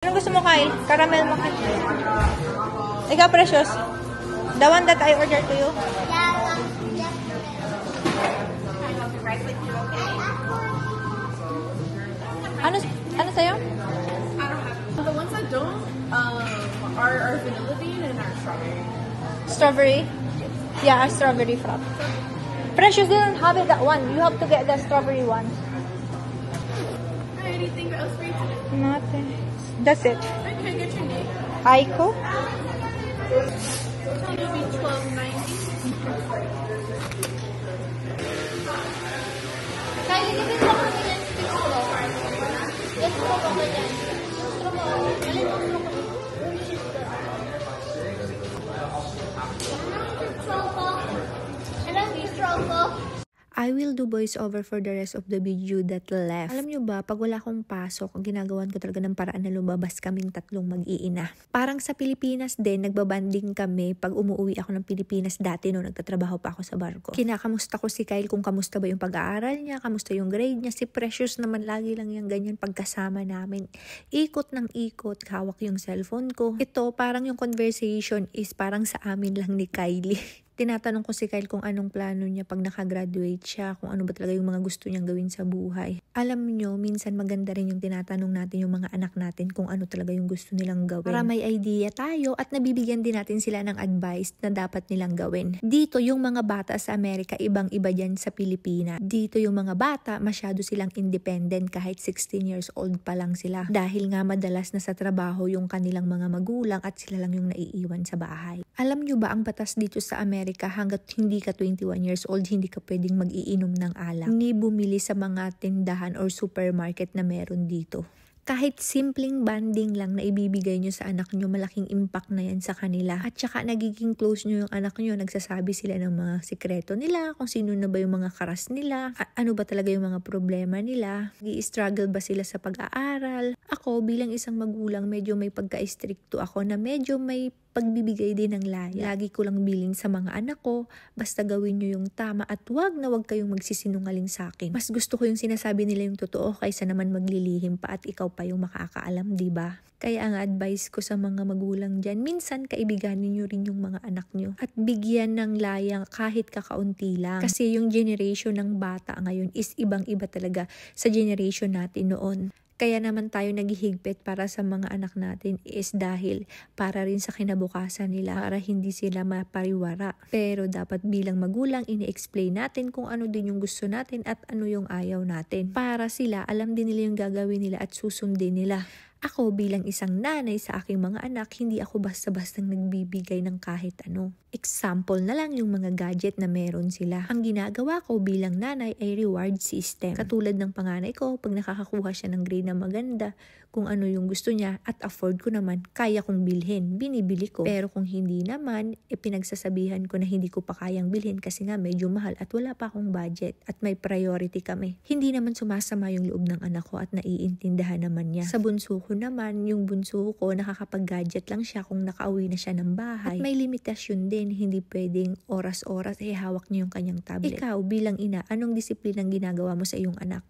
Anong gusto mo, Kyle? Caramel macchiato. Ikaw, Precious. The one that I ordered to you? Ano sa'yo? The ones that don't are vanilla bean and our strawberry. Strawberry? Yeah, a strawberry frap. Precious didn't have it that one. You have to get the strawberry one. Anything else for you today? Nothing. That's it. Can I get your name? Aiko? It'll be $12.90. Kyle, ilipin mo kami yan. Yes, mo ko ba yan? Alin mo ko ba? I will do voiceover for the rest of the video that left. Alam nyo ba, pag wala akong pasok, ginagawan ko talaga ng paraan na lumabas kaming tatlong mag-iina. Parang sa Pilipinas din, nagbabanding kami pag umuwi ako ng Pilipinas dati no nagtatrabaho pa ako sa barko. Kinakamusta ko si Kyle kung kamusta ba yung pag-aaral niya, kamusta yung grade niya. Si Precious naman lagi lang yung ganyan pagkasama namin. Ikot ng ikot, hawak yung cellphone ko. Ito, parang yung conversation is parang sa amin lang ni Kylie. Tinatanong ko si Kyle kung anong plano niya pag nakagraduate siya, kung ano ba talaga yung mga gusto niyang gawin sa buhay. Alam niyo, minsan maganda rin yung tinatanong natin yung mga anak natin kung ano talaga yung gusto nilang gawin. Para may idea tayo at nabibigyan din natin sila ng advice na dapat nilang gawin. Dito yung mga bata sa Amerika, ibang-iba dyan sa Pilipinas. Dito yung mga bata, masyado silang independent kahit 16 years old pa lang sila. Dahil nga madalas na sa trabaho yung kanilang mga magulang at sila lang yung naiiwan sa bahay. Alam niyo ba ang batas dito sa Amerika? Hanggat hindi ka 21 years old, hindi ka pwedeng mag-iinom ng alak. Ni bumili sa mga tindahan or supermarket na meron dito. Kahit simpleng banding lang na ibibigay nyo sa anak nyo, malaking impact na yan sa kanila. At saka nagiging close nyo yung anak nyo, nagsasabi sila ng mga sikreto nila, kung sino na ba yung mga karas nila, ano ba talaga yung mga problema nila, nag-i-struggle ba sila sa pag-aaral. Ako bilang isang magulang, medyo may pagka-stricto ako na medyo may pagbibigay din ng laya. Lagi ko lang bilin sa mga anak ko, basta gawin nyo yung tama at wag kayong magsisinungaling sa akin. Mas gusto ko yung sinasabi nila yung totoo kaysa naman maglilihim pa at ikaw pa yung makakaalam, diba? Kaya ang advice ko sa mga magulang dyan, minsan kaibiganin nyo rin yung mga anak nyo at bigyan ng laya kahit kakaunti lang. Kasi yung generation ng bata ngayon is ibang-iba talaga sa generation natin noon. Kaya naman tayo naghihigpit para sa mga anak natin is dahil para rin sa kinabukasan nila, para hindi sila mapariwara. Pero dapat bilang magulang, ini-explain natin kung ano din yung gusto natin at ano yung ayaw natin. Para sila, alam din nila yung gagawin nila at susundin nila. Ako bilang isang nanay sa aking mga anak, hindi ako basta-bastang nagbibigay ng kahit ano. Example na lang yung mga gadget na meron sila. Ang ginagawa ko bilang nanay ay reward system. Katulad ng panganay ko, pag nakakakuha siya ng grade na maganda, kung ano yung gusto niya at afford ko naman, kaya kong bilhin, binibili ko. Pero kung hindi naman, pinagsasabihan ko na hindi ko pa kayang bilhin kasi nga medyo mahal at wala pa akong budget at may priority kami. Hindi naman sumasama yung loob ng anak ko at naiintindihan naman niya. Sa bunso ko naman, yung bunso ko nakakapag-gadget lang siya kung nakauwi na siya ng bahay. At may limitasyon din, hindi pwedeng oras-oras hawak niya yung kanyang tablet. Ikaw bilang ina, anong disiplinang ginagawa mo sa iyong anak?